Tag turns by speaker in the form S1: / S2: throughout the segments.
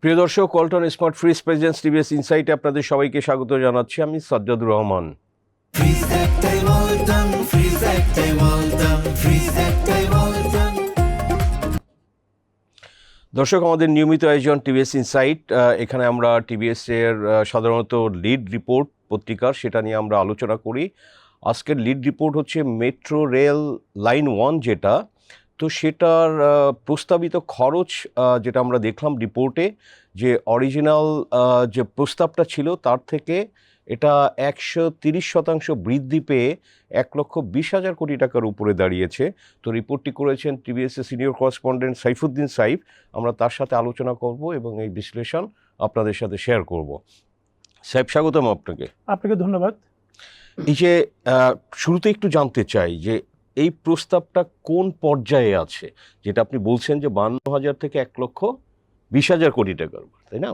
S1: প্রিয় দর্শক, Walton smart fridge presents TVS ইনসাইটে আপনাদের সবাইকে স্বাগত জানাচ্ছি। আমি সাজ্জাদুর রহমান। দর্শক, আমাদের নিয়মিত আয়োজন টিভিএস ইনসাইট। এখানে আমরা টিভিএস এর সাধারণত লিড রিপোর্ট পত্রিকার, সেটা নিয়ে আমরা আলোচনা করি। আজকের লিড রিপোর্ট হচ্ছে মেট্রো রেল লাইন 1 যেটা, তো সেটার প্রস্তাবিত খরচ যেটা আমরা দেখলাম রিপোর্টে, যে অরিজিনাল যে প্রস্তাবটা ছিল তার থেকে এটা 130% বৃদ্ধি পেয়ে 1,20,000 কোটি টাকার উপরে দাঁড়িয়েছে। তো রিপোর্টটি করেছেন টিভিএসের সিনিয়র করেসপন্ডেন্ট সাইফুদ্দিন সাইফ। আমরা তার সাথে আলোচনা করব এবং এই বিশ্লেষণ আপনাদের সাথে শেয়ার করব। সাইফ, স্বাগতম আপনাকে।
S2: আপনাকে ধন্যবাদ।
S1: এই যে শুরুতে একটু জানতে চাই যে এই প্রস্তাবটা কোন পর্যায়ে আছে, যেটা আপনি বলছেন যে 52,000 থেকে 1,20,000 কোটি টাকার, তাই না?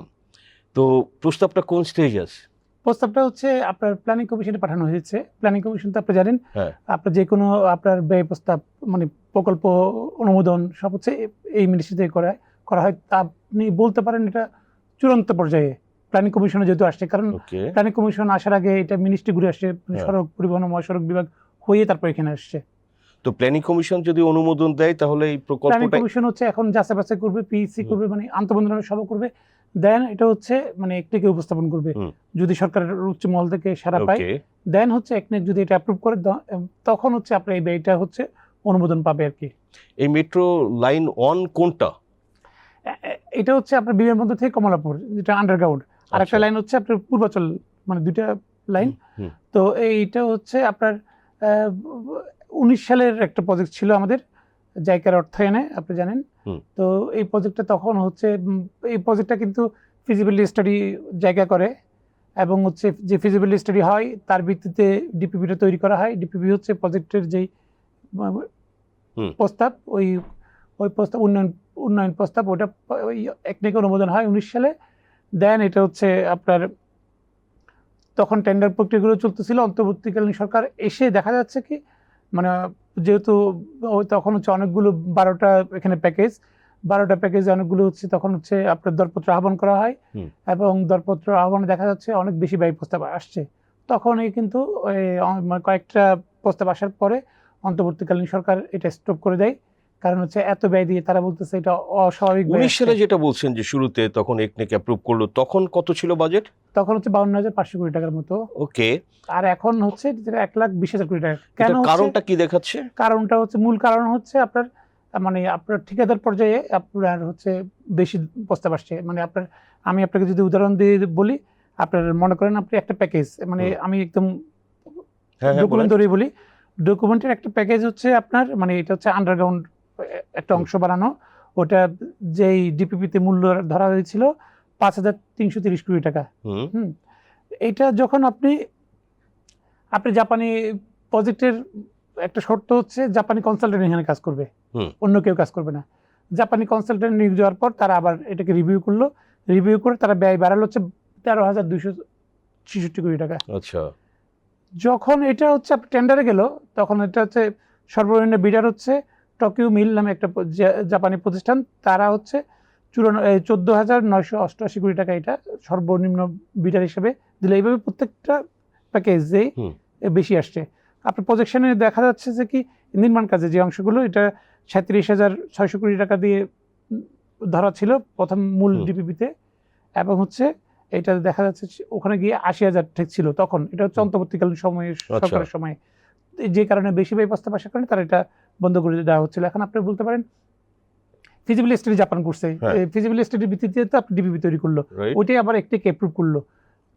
S1: তো প্রস্তাবটা কোন স্টেজ আছে?
S2: প্রস্তাবটা হচ্ছে আপনার প্ল্যানিং কমিশনে পাঠানো হয়েছে। প্ল্যানিং কমিশন তো আপনি জানেন, আপনার যে কোনো আপনার ব্যয় প্রস্তাব মানে প্রকল্প অনুমোদন সব হচ্ছে এই মিনিস্ট্রিতে করা হয়। তা আপনি বলতে পারেন এটা চূড়ান্ত পর্যায়ে প্ল্যানিং কমিশনে যেহেতু আসছে, কারণ প্ল্যানিং কমিশন আসার আগে এটা মিনিস্ট্রি ঘুরে আসছে, সড়ক পরিবহন ও মহাসড়ক বিভাগ হয়ে তারপর এখানে আসছে।
S1: তো প্ল্যানিং কমিশন যদি অনুমোদন দেয় তাহলে এই প্রকল্পটা,
S2: প্ল্যানিং কমিশন হচ্ছে এখন যাচাই বাছাই করবে, পিইসি করবে, মানে আন্তঃমন্ত্রণালয় সভা করবে, দেন এটা হচ্ছে মানে একটিকে উপস্থাপন করবে। যদি সরকারের উচ্চ মহল থেকে সাড়া পায়, দেন হচ্ছে একনেক যদি এটা অ্যাপ্রুভ করে, তখন হচ্ছে আপনার এই ব্যয়টা হচ্ছে অনুমোদন পাবে আর কি।
S1: এই মেট্রো লাইন 1 কোনটা?
S2: এটা হচ্ছে আপনার বিমানবন্দর থেকে কমলাপুর, যেটা আন্ডারগ্রাউন্ড, আর একটা লাইন হচ্ছে আপনার পূর্বাচল, মানে দুইটা লাইন। তো এইটা হচ্ছে আপনার 19 সালের একটা প্রজেক্ট ছিল আমাদের জাইকার অর্থায়নে, আপনি জানেন। তো এই প্রজেক্টটা তখন হচ্ছে, এই প্রজেক্টটা কিন্তু ফিজিবিলিটি স্টাডি জায়গা করে, এবং হচ্ছে যে ফিজিবিলিটি স্টাডি হয় তার ভিত্তিতে ডিপিপিটা তৈরি করা হয়। ডিপিপি হচ্ছে প্রজেক্টের যেই প্রস্তাব, ওই প্রস্তাব উন্নয়ন প্রস্তাব, ওটা ওই একনেকে অনুমোদন হয় 19 সালে। দেন এটা হচ্ছে আপনার তখন টেন্ডার প্রক্রিয়াগুলো চলতেছিল। অন্তর্বর্তীকালীন সরকার এসে দেখা যাচ্ছে কি, মানে যেহেতু তখন হচ্ছে অনেকগুলো 12টা এখানে প্যাকেজে অনেকগুলো হচ্ছে, তখন হচ্ছে আপনার দরপত্র আহ্বান করা হয়, এবং দরপত্র আহ্বানে দেখা যাচ্ছে অনেক বেশি ব্যয় প্রস্তাব আসছে। তখন এই কিন্তু কয়েকটা প্রস্তাব আসার পরে অন্তর্বর্তীকালীন সরকার এটা স্টপ করে দেয়, কারণ হচ্ছে এত ব্যয় দিয়ে তারা বলতেছে এটা অস্বাভাবিক।
S1: 19 সালে যেটা বলছেন যে শুরুতে তখন একনেক অ্যাপ্রুভ করলো, তখন কত ছিল বাজেট?
S2: তখন হচ্ছে 52,500 কোটি টাকার মতো।
S1: ওকে। আর
S2: এখন হচ্ছে 1,20,000 কোটি টাকা। কেন?
S1: কারণটা কি দেখাচ্ছে?
S2: কারণটা হচ্ছে, মূল কারণ হচ্ছে আপনার মানে আপনার ঠিকাদার পর্যায়ে আপনার হচ্ছে বেশি প্রস্তাব আসছে। মানে আমি আপনাকে যদি উদাহরণ দিয়ে বলি, আপনার মনে করেন আপনি একটা প্যাকেজ, মানে আমি একদম ডকুমেন্ট ধরেই বলি, ডকুমেন্টের একটা প্যাকেজ হচ্ছে আপনার, মানে এটা হচ্ছে আন্ডারগ্রাউন্ড একটা অংশ বানানো, ওটা যেই ডিপিপিতে মূল্য ধরা হয়েছিল 5,330 কোটি টাকা। এইটা যখন আপনি জাপানি প্রজেক্টের একটা শর্ত হচ্ছে জাপানি কনসালটেন্ট এখানে কাজ করবে, অন্য কেউ কাজ করবে না। জাপানি কনসালটেন্ট নিয়োগ দেওয়ার পর তারা আবার এটাকে রিভিউ করে তারা ব্যয় বাড়ালো হচ্ছে 13,266 কোটি টাকা।
S1: আচ্ছা। যখন
S2: এটা হচ্ছে টেন্ডারে গেল, তখন এটা হচ্ছে সর্বনিম্ন বিডার হচ্ছে টোকিও মিল নামে একটা জাপানি প্রতিষ্ঠান। তারা হচ্ছে 14,988 কোটি টাকা এটা সর্বনিম্ন বিডার হিসেবে দিলে। এইভাবে প্রত্যেকটা প্যাকেজেই বেশি আসছে। আপনার প্রজেকশনে দেখা যাচ্ছে যে কি, নির্মাণ কাজে যে অংশগুলো, এটা 37,600 কোটি টাকা দিয়ে ধরা ছিল প্রথম মূল ডিপিপিতে, এবং হচ্ছে এটা দেখা যাচ্ছে ওখানে গিয়ে 80,000 ঠিক ছিল তখন। এটা হচ্ছে অন্তর্বর্তীকালীন সময়ে, সরকারের সময়, যে কারণে বেশি ব্যয় প্রস্তাব আসার কারণে তারা এটা বন্ধ করে দেওয়া হচ্ছিল। এখন আপনি বলতে পারেন ফিজিবিলিটি স্টাডি জাপান করছে, ফিজিবিলিটি স্টাডির ভিত্তিতে তো আপনি ডিপিপি তৈরি করলো, ওইটাই আবার একটিকে অ্যাপ্রুভ করলো।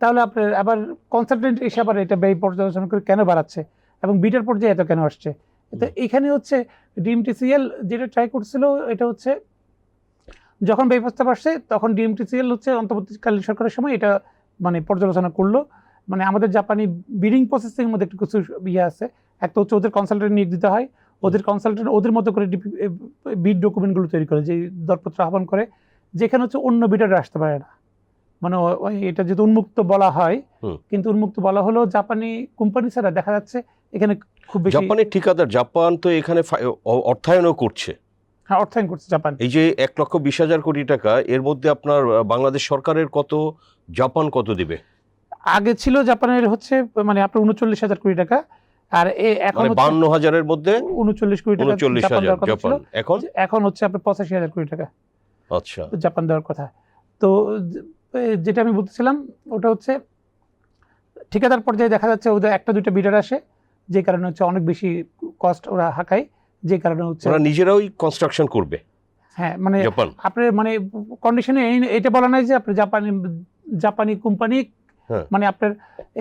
S2: তাহলে আপনার আবার কনসালটেন্ট এসে আবার এটা ব্যয় পর্যালোচনা করে কেন বাড়াচ্ছে, এবং বিটার পর্যায়ে এত কেন আসছে? তো এখানে হচ্ছে ডিএমটিসিএল যেটা ট্রাই করছিল, এটা হচ্ছে যখন ব্যয় প্রস্তাব আসছে তখন ডিএমটিসিএল হচ্ছে অন্তর্বর্তীকালীন সরকারের সময় এটা মানে পর্যালোচনা করলো। মানে আমাদের জাপানি বিডিং প্রসেসিং এর মধ্যে একটু কিছু ইয়ে আছে। একটা হচ্ছে ওদের কনসালটেন্ট নিয়োগ দিতে হয়, ওদের কনসালটেন্ট ওদের মতো করে বিড ডকুমেন্টগুলো তৈরি করে, যে দরপত্র আহ্বান করে, যেখানে হচ্ছে অন্য বিডার আসতে পারে না। মানে এটা যেহেতু উন্মুক্ত বলা হয়, কিন্তু উন্মুক্ত বলা হলেও জাপানি কোম্পানি ছাড়া দেখা যাচ্ছে এখানে খুব বেশি
S1: জাপানের ঠিকাদার, জাপান তো এখানে অর্থায়নও করছে।
S2: হ্যাঁ, অর্থায়ন করছে জাপান।
S1: এই যে 1,20,000 কোটি টাকা, এর মধ্যে আপনার বাংলাদেশ সরকারের কত, জাপান কত দিবে?
S2: আগে ছিল জাপানের হচ্ছে মানে আপনার 39,000 কোটি টাকা, আর এখন
S1: মানে 52,000-এর মধ্যে
S2: 39 কোটি টাকা জাপান
S1: 39,000
S2: দেওয়ার কথা ছিল।
S1: জাপান, এখন
S2: এখন হচ্ছে আপনার 85,000 কোটি টাকা
S1: আচ্ছা।
S2: জাপান দেওয়ার কথা। তো যেটা আমি বলতেছিলাম ওটা হচ্ছে ঠিকাদার পর্যায়ে দেখা যাচ্ছে ওদের একটা দুইটা বিডার আসে, যে কারণে হচ্ছে অনেক বেশি কস্ট ওরা হাঁকায়, যে কারণে হচ্ছে
S1: ওরা নিজেরাই কনস্ট্রাকশন করবে
S2: হ্যাঁ মানে
S1: জাপান।
S2: আপনার মানে কন্ডিশনে এটা বলা নাই যে আপনি জাপানি কোম্পানি
S1: হ্যাঁ।
S2: মানে আপনার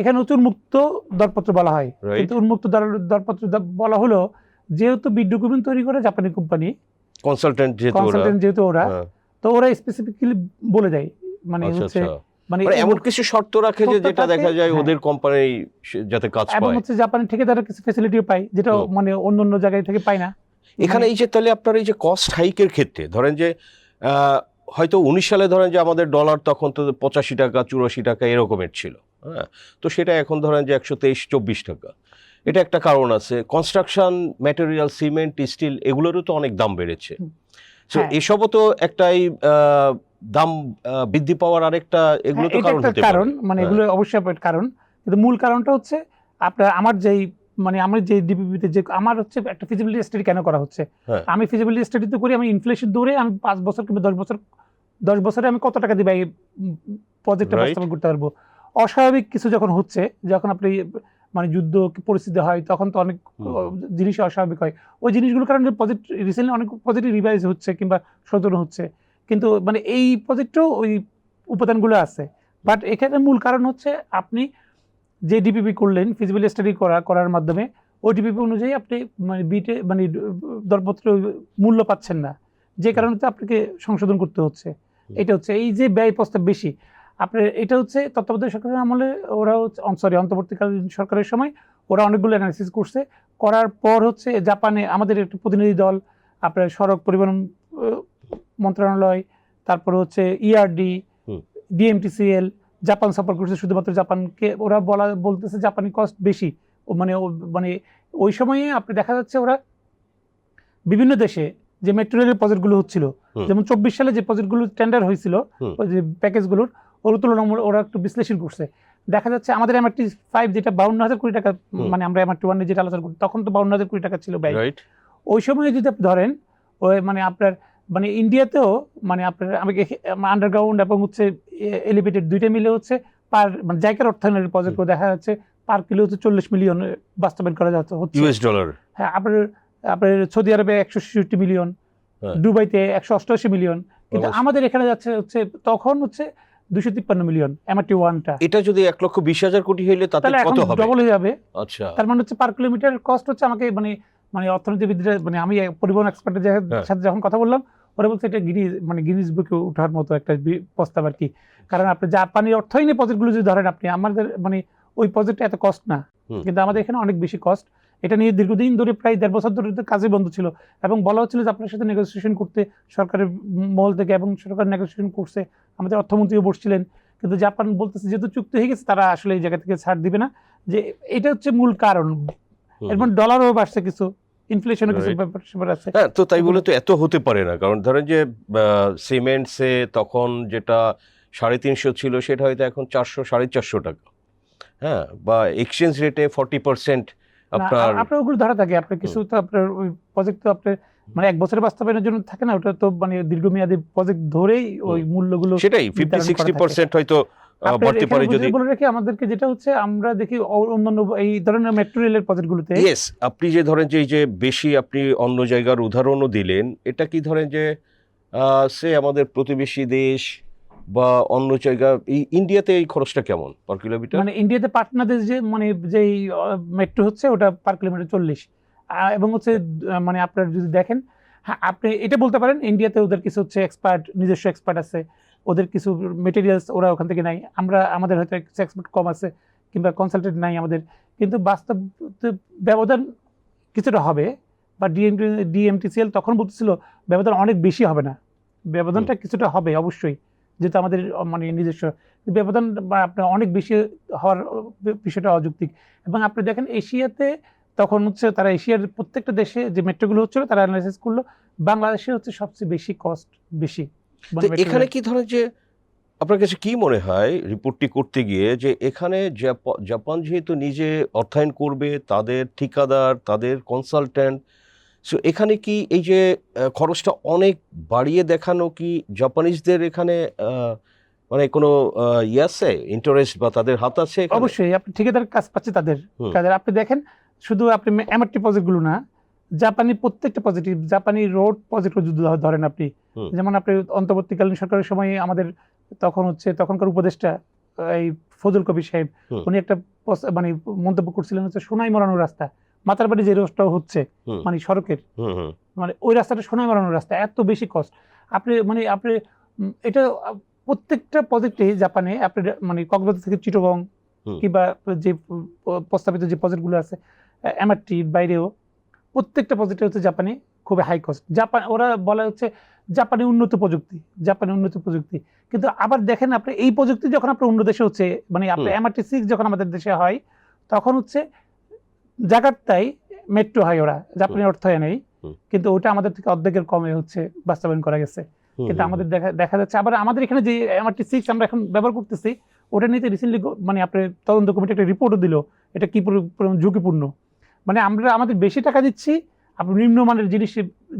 S2: এখানে হচ্ছে উন্মুক্ত দরপত্র বলা হয়,
S1: Right.
S2: কিন্তু উন্মুক্ত দরপত্র বলা হলো যেহেতু বিড ডকুমেন্ট তৈরি করে জাপানি কোম্পানি,
S1: কনসালটেন্ট
S2: যেহেতু ওরা,
S1: হ্যাঁ।
S2: তো ওরা স্পেসিফিক্যালি বলে দেয় মানে
S1: আচ্ছা,
S2: হচ্ছে
S1: আচ্ছা।
S2: মানে
S1: মানে এমন কিছু শর্ত রাখে যে
S2: শর্ত
S1: যেটা
S2: থাকে,
S1: দেখা যায়
S2: হ্যাঁ।
S1: ওদের কোম্পানি যাতে কাজ
S2: এবং
S1: পায়।
S2: হচ্ছে জাপানি ঠিকাদারের কিছু ফ্যাসিলিটিও পায়, যেটা মানে অন্য অন্য জায়গায় থেকে পায় না।
S1: এখানে এই যে তাহলে আপনার এই যে কস্ট হাইকের ক্ষেত্রে ধরেন যে হয়তো 19 সালে ধরেন যে আমাদের ডলার তখন তো 85 টাকা 84 টাকা এরকমের ছিল, হ্যাঁ, তো সেটা এখন ধরেন যে 123-24 টাকা। এটা একটা কারণ আছে, কনস্ট্রাকশন ম্যাটেরিয়াল, সিমেন্ট, স্টিল এগুলোরও তো অনেক দাম বেড়েছে। তো
S2: হ্যাঁ।
S1: এসবও তো একটাই দাম বৃদ্ধি পাওয়ার আরেকটা, এগুলো তো
S2: এটা
S1: কারণ
S2: একটা
S1: হতে
S2: কারণ,
S1: পারে।
S2: মানে
S1: হ্যাঁ।
S2: এগুলো অবশ্যই একটা কারণ, কিন্তু মূল কারণটা হচ্ছে আপনার আমার যে ডিপিপিতে যে আমার হচ্ছে একটা ফিজিবিলিটি স্টাডি কেন করা হচ্ছে।
S1: হ্যাঁ।
S2: আমি ফিজিবিলিটি স্টাডি তো করি, আমি ইনফ্লেশন দৌড়ে আমি 5 বছর কিংবা 10 বছরে আমি কত টাকা দিবে এই প্রজেক্টটা
S1: Right.
S2: বাস্তবায়ন করতে পারবো। অস্বাভাবিক কিছু যখন হচ্ছে, যখন আপনি মানে যুদ্ধ পরিস্থিতি হয়, তখন তো অনেক জিনিস অস্বাভাবিক হয়। ওই জিনিসগুলোর কারণে প্রজেক্ট রিসেন্টলি অনেক প্রজেক্ট রিভাইজ হচ্ছে কিংবা সংশোধন হচ্ছে, কিন্তু মানে এই প্রজেক্টেও ওই উপাদানগুলো আছে। বাট এখানে মূল কারণ হচ্ছে আপনি যে ডিপিপি করলেন ফিজিবিলিটি স্টাডি করার মাধ্যমে, ওই ডিপিপি অনুযায়ী আপনি মানে বিটে মানে দরপত্র মূল্য পাচ্ছেন না, যে কারণে তো আপনাকে সংশোধন করতে হচ্ছে। এটা হচ্ছে এই যে ব্যয় প্রস্তাব বেশি আপনার, এটা হচ্ছে তত্ত্বাবধায়ক সরকারের আমলে ওরা অন্তর্বর্তীকালীন সরকারের সময় ওরা অনেকগুলো অ্যানালিসিস করছে, করার পর হচ্ছে জাপানে আমাদের একটা প্রতিনিধি দল আপনার সড়ক পরিবহন মন্ত্রণালয়, তারপর হচ্ছে ইআরডি, ডিএমটিসিএল জাপান সফর করছে। শুধুমাত্র জাপানকে ওরা বলতেছে জাপানি কস্ট বেশি, মানে ওই সময়ে আপনি দেখা যাচ্ছে ওরা বিভিন্ন দেশে যে মেট্রো রেলের প্রজেক্টগুলো হচ্ছিল, যেমন 24 সালে যে প্রজেক্টগুলো টেন্ডার হয়েছিল ওই যে প্যাকেজগুলোর, ওর তুলনামূলক ওরা একটু বিশ্লেষণ করছে। দেখা যাচ্ছে আমাদের MRT 5 যেটা 52,000 কোটি টাকা, মানে আমরা MRT 1 যেটা আলোচনা করি তখন তো 52,000 কোটি টাকা ছিল ব্যয়। ওই সময়ে যদি আপনি ধরেন ওই মানে আপনার মানে ইন্ডিয়াতেও মানে আপনার আন্ডারগ্রাউন্ড এবং হচ্ছে এলিভেটেড দুইটা মিলে হচ্ছে মানে জায়গার অর্থায়নের প্রজেক্ট দেখা যাচ্ছে পার কিলো হচ্ছে 40 মিলিয়ন বাস্তবায়ন করা যাচ্ছে
S1: ইউএস ডলার।
S2: হ্যাঁ, আপনার সৌদি আরবে 166 মিলিয়ন, দুবাইতে 188 মিলিয়ন, কিন্তু আমাদের এখানে যাচ্ছে হচ্ছে তখন হচ্ছে 253 মিলিয়ন MRT 1টা।
S1: এটা যদি 1,20,000 কোটি হইলে তাতে কত হবে?
S2: ডবল হয়ে যাবে।
S1: আচ্ছা,
S2: তার মানে হচ্ছে পার কিলোমিটার কস্ট হচ্ছে আমাকে মানে অর্থনীতিবিদরা মানে আমি পরিবহন এক্সপার্টের সাথে যখন কথা বললাম, ওরা বলছে এটা গিনিজ বুকে ওঠার মতো একটা প্রস্তাব আর কি। কারণ আপনি জাপানি অর্থায়নের প্রজেক্টগুলো যদি ধরেন, আপনি আমাদের মানে ওই প্রজেক্টটা এত কস্ট না, কিন্তু আমাদের এখানে অনেক বেশি কস্ট। এটা নিয়ে দীর্ঘদিন ধরে প্রায় 1.5 বছর ধরে কাজে বন্ধ ছিল, এবং বলা হচ্ছিল যে আপনার সাথে নেগোসিয়েশন করতে সরকারের মহল থেকে, এবং সরকার নেগোসিয়েশন করছে, আমাদের অর্থমন্ত্রীও বসছিলেন, কিন্তু জাপান বলতেছে যেহেতু চুক্তি হয়ে গেছে তারা আসলে এই জায়গা থেকে ছাড় দিবে না। যে এটা হচ্ছে মূল কারণ। এর মানে ডলারও বাড়ছে, কিছু ইনফ্লেশনও কিছু ব্যাপার আছে।
S1: হ্যাঁ, তো তাই বলে তো এত হতে পারে না, কারণ ধরেন যে সিমেন্টসে তখন যেটা 350 ছিল সেটা হয়তো এখন 400-450 টাকা, হ্যাঁ, বা এক্সচেঞ্জ রেটে 40%
S2: আপনার ওগুলো ধরা থাকে। আপনার কিছু তো আপনার ওই প্রজেক্ট তো আপনার মানে 1 বছরের বাস্তবায়নের জন্য থাকে না, ওটা তো মানে দীর্ঘমেয়াদী প্রজেক্ট ধরেই ওই মূল্যগুলো
S1: সেটাই 50-60% হয়তো বাড়তে পারে। যদি
S2: বলে রাখি আমাদেরকে যেটা হচ্ছে আমরা দেখি অন্যান্য এই ধরনের মেট্রো রেলের প্রজেক্টগুলোতে,
S1: ইয়েস, আপনি যে ধরেন যে এই যে বেশি আপনি অন্য জায়গার উদাহরণও দিলেন, এটা কি ধরেন যে সে আমাদের প্রতিবেশী দেশ বা অন্য জায়গা, এই ইন্ডিয়াতে এই খরচটা কেমন পার কিলোমিটার?
S2: মানে ইন্ডিয়াতে পাটনা দেশ যে মানে যেই মেট্রো হচ্ছে ওটা পার কিলোমিটার 40, এবং হচ্ছে মানে আপনার যদি দেখেন, হ্যাঁ আপনি এটা বলতে পারেন ইন্ডিয়াতে ওদের কিছু হচ্ছে নিজস্ব এক্সপার্ট আছে, ওদের কিছু মেটেরিয়ালস ওরা ওখান থেকে নাই, আমাদের হয়তো এক্সপার্ট কম আছে কিংবা কনসালটেন্ট নাই আমাদের, কিন্তু বাস্তব ব্যবধান কিছুটা হবে। বা ডিএমটিসিএল তখন বলতেছিল ব্যবধান অনেক বেশি হবে না, ব্যবধানটা কিছুটা হবে অবশ্যই, যেহেতু আমাদের মানে নিজস্ব ব্যবধান বা আপনার অনেক বেশি হওয়ার বিষয়টা অযৌক্তিক। এবং আপনি দেখেন এশিয়াতে তখন হচ্ছে তারা এশিয়ার প্রত্যেকটা দেশে যে মেট্রোগুলো হচ্ছিল তারা অ্যানালাইসিস করলো, বাংলাদেশে হচ্ছে সবচেয়ে বেশি কস্ট বেশি।
S1: তো এখানে কি ধরনের যে আপনার কাছে কি মনে হয় রিপোর্টটি করতে গিয়ে যে এখানে জাপান যেহেতু নিজে অর্থায়ন করবে, তাদের ঠিকাদার, তাদের কনসালট্যান্ট, সো এখানে কি এই যে খরচটা অনেক বাড়িয়ে দেখানো কি জাপানিজদের এখানে মানে কোনো ইয়ে আছে, ইন্টারেস্ট বা তাদের হাত আছে এখানে?
S2: অবশ্যই আপনি ঠিকাদার কাজ পাচ্ছে তাদের কাজের। আপনি দেখেন শুধু আপনি এমআরটি প্রজেক্টগুলো না, জাপানি প্রত্যেকটা পজিটিভ, জাপানি রোড প্রজেক্ট যদি ধরেন আপনি, যেমন আপনি অন্তর্বর্তীকালীন সরকারের সময় আমাদের তখন হচ্ছে তখনকার উপদেষ্টা এই ফজল কবির সাহেব, উনি একটা মানে মন্তব্য করছিলেন হচ্ছে সোনাই মরানো রাস্তা, মাতারবাড়ি যে রোডটাও হচ্ছে মানে সড়কের, মানে ওই রাস্তাটা সোনাই মরানো রাস্তা, এত বেশি কস্ট। আপনি মানে আপনি এটা প্রত্যেকটা প্রজেক্টে জাপানে আপনি মানে কক্সবাজার থেকে চিটাগং কিংবা যে প্রস্তাবিত যে প্রজেক্টগুলো আছে এমআরটির বাইরেও প্রত্যেকটা প্রজেক্টে হচ্ছে জাপানি খুবই হাই কস্ট। জাপান ওরা বলা হচ্ছে জাপানি উন্নত প্রযুক্তি, জাপানি উন্নত প্রযুক্তি, কিন্তু আবার দেখেন আপনি এই প্রযুক্তি যখন আপনার অন্য দেশে হচ্ছে, মানে আপনার MRT-6 যখন আমাদের দেশে হয় তখন হচ্ছে জাকার্তায় মেট্রো হয়, ওরা জাপানি অর্থায়নেই, কিন্তু ওটা আমাদের থেকে অর্ধেকের কমে হচ্ছে বাস্তবায়ন করা গেছে। কিন্তু আমাদের দেখা যাচ্ছে আবার আমাদের এখানে যে MRT-6 আমরা এখন ব্যবহার করতেছি ওটা নিয়ে রিসেন্টলি মানে আপনার তদন্ত কমিটি একটা রিপোর্টও দিল, এটা কি ঝুঁকিপূর্ণ, মানে আমরা আমাদের বেশি টাকা দিচ্ছি, আপনি নিম্নমানের জিনিস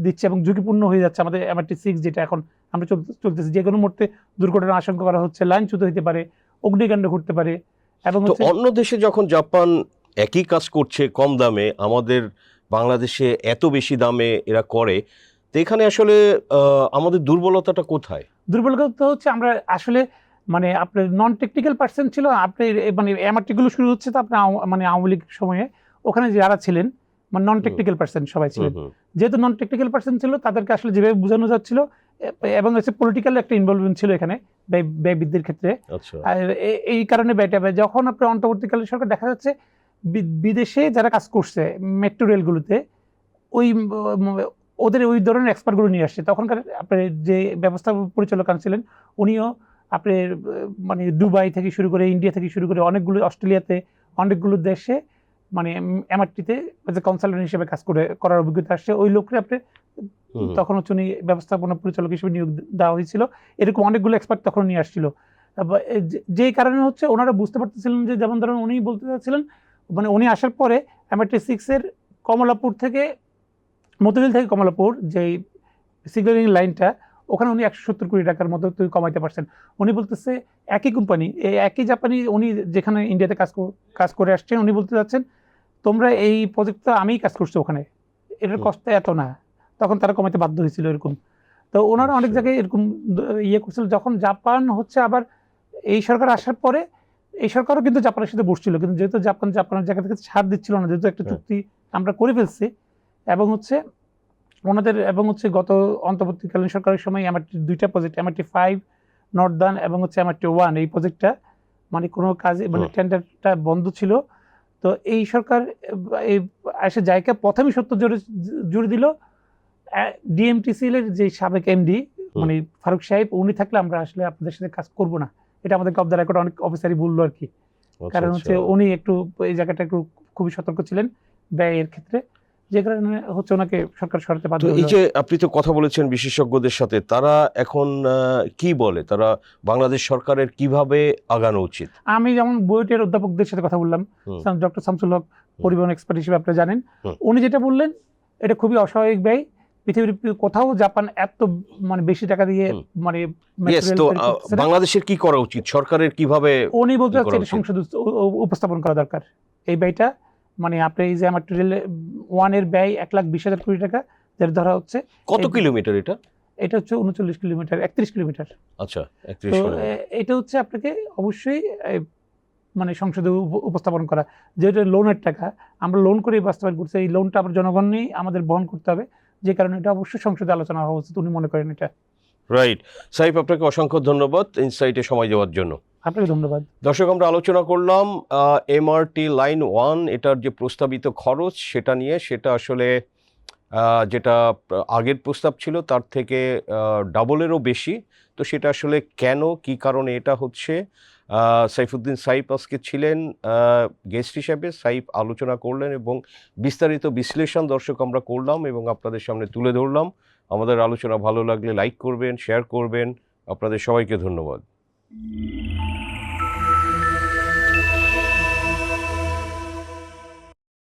S2: দিচ্ছি এবং ঝুঁকিপূর্ণ হয়ে যাচ্ছে আমাদের MRT-6 যেটা এখন আমরা চলতেছি। যে কোনো মুহূর্তে দুর্ঘটনার আশঙ্কা করা হচ্ছে, লাইনচ্যুত হতে পারে, অগ্নিকাণ্ড ঘটতে পারে। এবং
S1: অন্য দেশে যখন জাপান একই কাজ করছে কম দামে, আমাদের বাংলাদেশে এত বেশি দামে এরা করে, তো এখানে আসলে আমাদের দুর্বলতাটা কোথায়?
S2: দুর্বলতা হচ্ছে আমরা আসলে মানে আপনার নন টেকনিক্যাল পার্সন ছিল, আপনি মানে MRT-গুলো শুরু হচ্ছে তো আপনার মানে আওয়ামী লীগ সময়ে ওখানে যারা ছিলেন মানে নন টেকনিক্যাল পার্সন সবাই ছিলেন, যেহেতু নন টেকনিক্যাল পার্সন ছিল তাদেরকে আসলে যেভাবে বোঝানো যাচ্ছিল, এবং হচ্ছে পলিটিক্যাল একটা ইনভলভমেন্ট ছিল এখানে ব্যয় বৃদ্ধির ক্ষেত্রে। এই কারণে ব্যয়টা যখন আপনার অন্তর্বর্তীকালীন সরকার দেখা যাচ্ছে বিদেশে যারা কাজ করছে মেট্রো রেলগুলোতে ওই ওদের ওই ধরনের এক্সপার্টগুলো নিয়ে আসছে, তখনকার আপনার যে ব্যবস্থা পরিচালক ছিলেন উনিও আপনার মানে দুবাই থেকে শুরু করে ইন্ডিয়া থেকে শুরু করে অনেকগুলো, অস্ট্রেলিয়াতে অনেকগুলো দেশে মানে MRT-তে কনসালটেন্ট হিসেবে কাজ করার অভিজ্ঞতা আসছে। ওই লোককে আপনি তখন হচ্ছে উনি ব্যবস্থাপনা পরিচালক হিসেবে নিয়োগ দেওয়া হয়েছিল, এরকম অনেকগুলো এক্সপার্ট তখন নিয়ে আসছিল। যেই কারণে হচ্ছে ওনারা বুঝতে পারতেছিলেন যে, যেমন ধরুন উনি বলতে চাচ্ছিলেন মানে উনি আসার পরে MRT-6-এর কমলাপুর থেকে মতিঝিল থেকে কমলাপুর যে সিগন্যালিং লাইনটা ওখানে উনি 170 কোটি টাকার মতো কমাইতে পারছেন। উনি বলতেছে একই কোম্পানি, একই জাপানি, উনি যেখানে ইন্ডিয়াতে কাজ করে আসছেন, উনি বলতে চাচ্ছেন তোমরা এই প্রজেক্টটা আমিই কাজ করছি ওখানে, এটার কষ্ট এত না, তখন তারা কমাইতে বাধ্য হয়েছিল এরকম। তো ওনারা অনেক জায়গায় এরকম ইয়ে করছিল। যখন জাপান হচ্ছে আবার এই সরকার আসার পরে এই সরকারও কিন্তু জাপানের সাথে বসছিল, কিন্তু যেহেতু জাপানের জায়গা থেকে ছাড় দিচ্ছিল না, যেহেতু একটা চুক্তি আমরা করে ফেলছি, এবং হচ্ছে ওনাদের এবং হচ্ছে গত অন্তর্বর্তীকালীন সরকারের সময় দুইটা প্রজেক্ট MRT-5 নর্দার্ন এবং হচ্ছে MRT-1 এই প্রজেক্টটা মানে কোনো কাজে মানে টেন্ডারটা বন্ধ ছিল। তো এই সরকার এই এসে জায়গা প্রথমেই সত্য জুড়ে দিল DMTCL এর যে সাবেক MD মানে ফারুক সাহেব, উনি থাকলে আমরা আসলে আপনাদের সাথে কাজ করব না, এটা আমাদেরকে অফ দ্য রেকর্ড অনেক অফিসারই বললো আর কি। কারণ হচ্ছে উনি একটু এই জায়গাটা একটু খুবই সতর্ক ছিলেন ব্যয়ের ক্ষেত্রে, যে কারণে হচ্ছে ওনাকে সরকার সরাতে বাধ্য হলো।
S1: এই যে আপনি তো কথা বলেছেন বিশেষজ্ঞদের সাথে, তারা এখন কি বলে, তারা বাংলাদেশ সরকারের কিভাবে আগানো উচিত?
S2: আমি যেমন বুয়েটের অধ্যাপকদের সাথে কথা বললাম, ডক্টর শামসুল হক পরিবহন এক্সপার্ট হিসেবে আপনারা জানেন, উনি যেটা বললেন এটা খুবই অস্বাভাবিক ব্যয়, পৃথিবীর কোথাও জাপান এত মানে বেশি টাকা দিয়ে মানে
S1: বাংলাদেশের কি করা উচিত, সরকারের কিভাবে,
S2: উনি বলতে চাচ্ছেন এটা সংসদে উপস্থাপন করা দরকার। এই ব্যয়টা মানে আপনি এই যে MRT রেল 1 এর ব্যয় 1,20,000 কোটি টাকা, যেটা ধরা হচ্ছে
S1: কত কিলোমিটার
S2: এটা হচ্ছে 39 কিলোমিটার, 31 কিলোমিটার।
S1: আচ্ছা,
S2: তো এটা হচ্ছে আপনাকে অবশ্যই মানে সংসদে উপস্থাপন করা, যেটা লোনের টাকা আমরা লোন করে বাস্তবায়ন করছি, এই লোনটা আবার জনগণই আমাদের বহন করতে হবে, যে কারণে এটা অবশ্যই সংসদে আলোচনা হওয়া উচিত উনি মনে করেন এটা।
S1: রাইট। সাইফ, আপনাকে অসংখ্য ধন্যবাদ ইনসাইটে সময় দেওয়ার জন্য।
S2: আপনাকে ধন্যবাদ।
S1: দর্শক, আমরা আলোচনা করলাম MRT লাইন 1 এটার যে প্রস্তাবিত খরচ সেটা নিয়ে। সেটা আসলে যেটা আগের প্রস্তাব ছিল তার থেকে ডাবলেরও বেশি। তো সেটা আসলে কেন, কি কারণে এটা হচ্ছে, সাইফুদ্দিন সাইফ আজকে ছিলেন গেস্ট হিসেবে। সাইফ আলোচনা করলেন এবং বিস্তারিত বিশ্লেষণ দর্শক আমরা করলাম এবং আপনাদের সামনে তুলে ধরলাম। আমাদের আলোচনা ভালো লাগলে লাইক করবেন, শেয়ার করবেন। আপনাদের সবাইকে ধন্যবাদ।